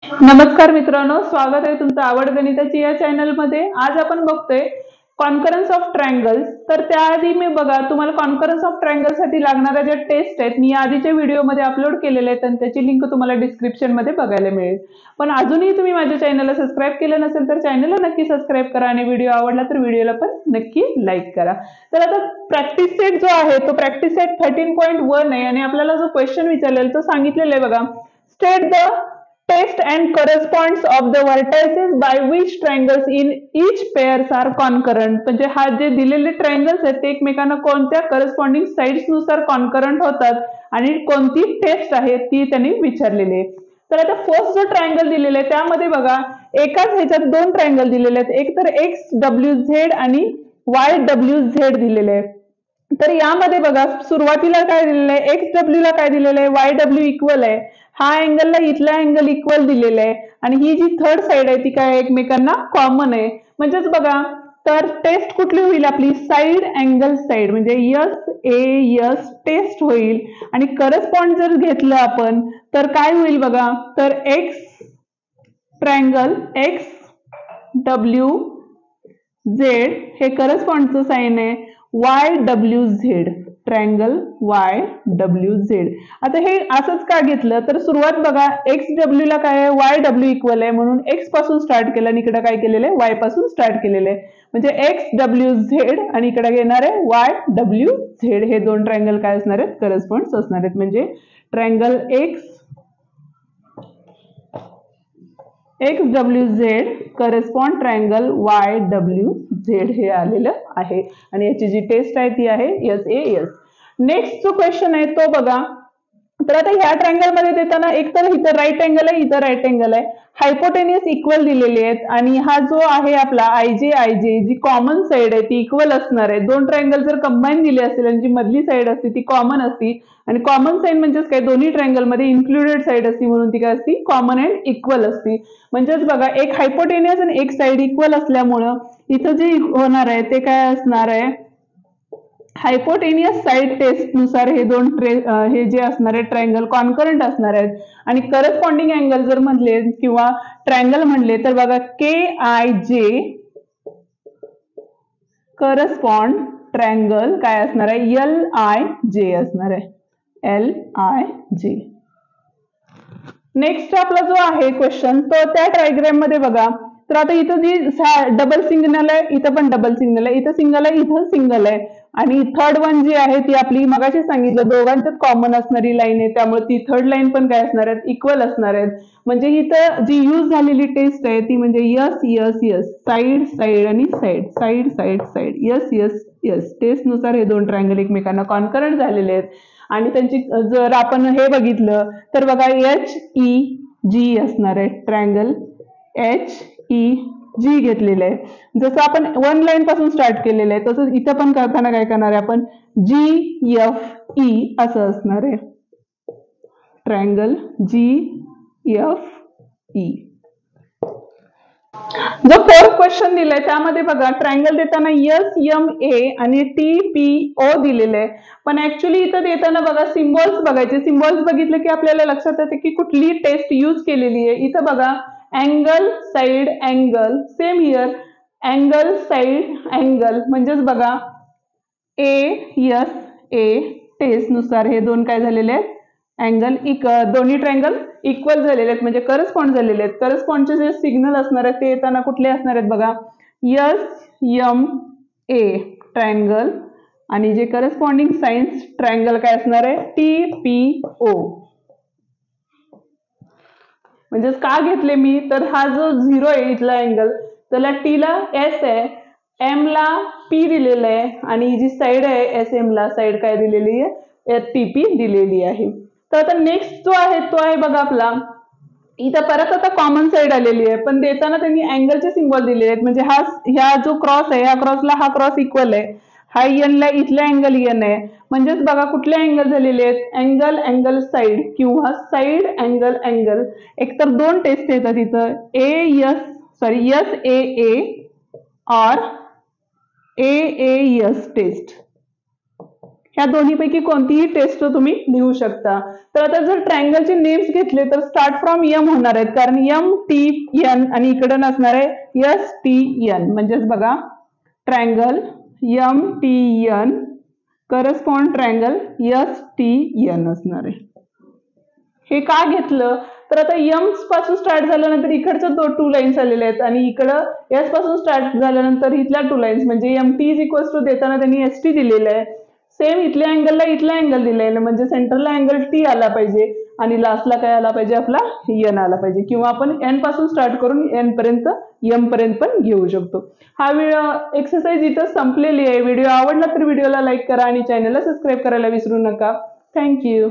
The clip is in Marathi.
नमस्कार मित्रांनो, स्वागत आहे तुमचं आवड गणिताची या चॅनलमध्ये। आज आपण बघतोय कॉन्करन्स ऑफ ट्रायंगल्स। तर त्याआधी मी बघा तुम्हाला कॉन्करन्स ऑफ ट्रायंगल साठी लागणाऱ्या ज्या टेस्ट आहेत मी आधीच्या व्हिडिओमध्ये अपलोड केलेले आहेत आणि त्याची लिंक तुम्हाला डिस्क्रिप्शन मध्ये बघायला मिळेल। पण अजूनही तुम्ही माझ्या चॅनलला सबस्क्राईब केलं नसेल तर चॅनलला नक्की सबस्क्राईब करा आणि व्हिडिओ आवडला तर व्हिडिओला पण नक्की लाईक करा। तर आता प्रॅक्टिस सेट जो आहे तो प्रॅक्टिस सेट 13.1 आहे आणि आपल्याला जो क्वेश्चन विचारलेला तो सांगितलेला आहे बघा, state the test and corresponds of the vertices by which triangles in each pairs are concurrent। म्हणजे हा जे दिलेले ट्रायंगल्स आहेत ते एकमेकांना कोणत्या करस्पॉन्डिंग साइड्स नुसार कॉन्करंट होतात आणि कोणती टेस्ट आहे ती त्यांनी विचारलेली आहे। तर आता फर्स्ट जो ट्रायंगल दिलेला आहे त्यामध्ये बघा एकाच ह्याच्यात दोन ट्रायंगल दिलेले आहेत, एक तर XWZ आणि YWZ दिलेले आहे। तर यामध्ये बघा सुरुवातीला काय दिलेलं आहे, XW ला काय दिलेलं आहे, YW इक्वल आहे, हा अँगलला इथला अँगल इक्वल दिलेला आहे आणि ही जी थर्ड साइड आहे ती काय एकमेकांना कॉमन आहे। म्हणजेच बघा तर टेस्ट कुठली होईल आपली साइड अँगल साइड म्हणजे SAS टेस्ट होईल आणि करस्पॉन्ड जर घेतलं आपण तर काय होईल बघा, तर एक्स ट्रायंगल XWZ हे करस्पॉन्डचं साइन आहे YWZ ट्रायंगल YWZ। आता हे असंच का घेतलं तर सुरुवात बघा XW ला काय आहे YW इक्वल आहे म्हणून X पासून स्टार्ट केलं आणि इकडे काय केलेलं आहे Y पासून स्टार्ट केलेलं आहे म्हणजे XWZ आणि इकडे घेणार आहे YWZ। हे दोन ट्रायंगल काय असणार आहेत करस्पॉन्ड्स असणार आहेत म्हणजे triangle XWZ correspond triangle YWZ हे आलेलं आहे आणि याची जी टेस्ट आहे ती आहे SAS। नेक्स्ट जो क्वेश्चन आहे तो बघा, तर आता ह्या ट्रायंगल मध्ये देताना एक तर इथं राईट अँगल आहे इथं राईट अँगल आहे, हायपोटेनियस इक्वल दिलेले आहेत आणि हा जो आहे आपला IJ जी कॉमन साइड आहे ती इक्वल असणार आहे। दोन ट्रायंगल जर कंबाईन दिले असेल आणि जी मधली साइड असते ती कॉमन असती आणि कॉमन साइड म्हणजेच काय दोन्ही ट्रायंगल मध्ये इन्क्लुडेड साइड असती म्हणून ती काय असती कॉमन अँड इक्वल असती। म्हणजेच बघा एक हायपोटेनियस आणि एक साइड इक्वल असल्यामुळं इथं जे होणार आहे ते काय असणार आहे हायपोटेनियस साइड टेस्ट नुसार हे दोन हे जे असणारे ट्रायंगल कॉन्करंट असणार आहेत आणि करस्पॉन्डिंग अँगल जर म्हणले किंवा ट्रायंगल म्हणले तर बघा KIJ करस्पॉन्ड ट्रायंगल काय असणार आहे LIJ असणार आहे LIJ। नेक्स्ट आपला जो आहे क्वेश्चन तो त्या डायग्राम मध्ये बघा, तर आता इथं जी डबल सिग्नल आहे इथं पण डबल सिग्नल आहे, इथं सिंगल आहे इथं सिंगल आहे आणि थर्ड वन जी आहे ती आपली मगाशी सांगितलं दोघांच्यात कॉमन असणारी लाईन आहे त्यामुळे ती थर्ड लाईन पण काय असणार आहेत इक्वल असणार आहेत। म्हणजे इथं जी यूज झालेली टेस्ट आहे ती म्हणजे यस साइड साइड आणि side side side side S test नुसार हे दोन ट्रायंगल एकमेकांना कॉन्करंट झालेले आहेत आणि त्यांची जर आपण हे बघितलं तर बघा HEG असणार आहे ट्रायंगल HEG घेतलेलं आहे। जसं आपण वन लाईन पासून स्टार्ट केलेलं आहे तसंच इथं पण करताना काय करणार आहे आपण GFE असं असणार आहे ट्रायंगल GFE। जो फोर्थ क्वेश्चन दिलाय त्यामध्ये बघा ट्रायंगल देताना SMA आणि TPO दिलेले आहे पण ऍक्च्युली इथं देताना बघा सिम्बॉल्स बघायचे, सिम्बॉल्स बघितले की आपल्याला लक्षात येते की कुठली टेस्ट यूज केलेली आहे। इथं बघा angle side angle same here angle side angle म्हणजेच बघा ASA टेस्ट नुसार हे दोन काय झालेले आहेत अँगल दोन्ही ट्रायंगल इक्वल झालेले आहेत म्हणजे करस्पॉन्ड झालेले आहेत। करस्पॉन्डचे जे सिग्नल असणार आहेत ते येताना कुठले असणार आहेत बघा SMA ट्रायंगल आणि जे करस्पॉन्डिंग साइन्स ट्रायंगल काय असणार आहे TPO। म्हणजे का घेतले मी तर हा जो 0 आहे इथला अँगल त्याला T ला S आहे, M ला P दिलेलं आहे आणि जी साइड आहे SM ला साइड काय दिलेली आहे TP दिलेली आहे। तर आता नेक्स्ट जो आहे तो आहे बघा आपला इथं परत आता कॉमन साइड आलेली आहे पण देताना त्यांनी अँगलचे सिम्बॉल दिलेले आहेत म्हणजे ह्या जो क्रॉस आहे ह्या क्रॉसला हा क्रॉस इक्वल आहे, हा N ला इथला अँगल N आहे म्हणजेच बघा कुठले अँगल झालेले आहेत अँगल अँगल साइड किंवा साइड अँगल अँगल। एकतर दोन टेस्ट येतात इथं SAA और AAS टेस्ट ह्या दोन्हीपैकी कोणतीही टेस्ट तुम्ही लिहू शकता. तर आता जर ट्रायंगलचे नेम्स घेतले तर स्टार्ट फ्रॉम यम होणार आहेत, कारण यम टी एन आणि इकडे नसणार आहे एस टी एन. म्हणजेच बघा triangle M T N correspond triangle S T N असणार आहे. हे का घेतलं तर आता यम पासून स्टार्ट झाल्यानंतर इकडचं 2 लाईन्स आलेले आहेत आणि इकडं एस पासून स्टार्ट झाल्यानंतर इथल्या 2 लाईन्स, म्हणजे M T is equals to देताना त्यांनी एस टी दिलेलं आहे. सेम इथल्या अँगलला इथला अँगल दिलेला म्हणजे सेंटरला अँगल टी आला पाहिजे आणि लास्टला काय आला पाहिजे आपला एन आला पाहिजे, किंवा आपण एन पासून स्टार्ट करून एन पर्यंत एम पर्यंत पण घेऊ शकतो. हा एक्सरसाइज इथं संपलेली आहे. व्हिडिओ आवडला तर व्हिडिओला लाईक करा आणि चॅनलला सबस्क्राईब करायला विसरू नका. थँक्यू.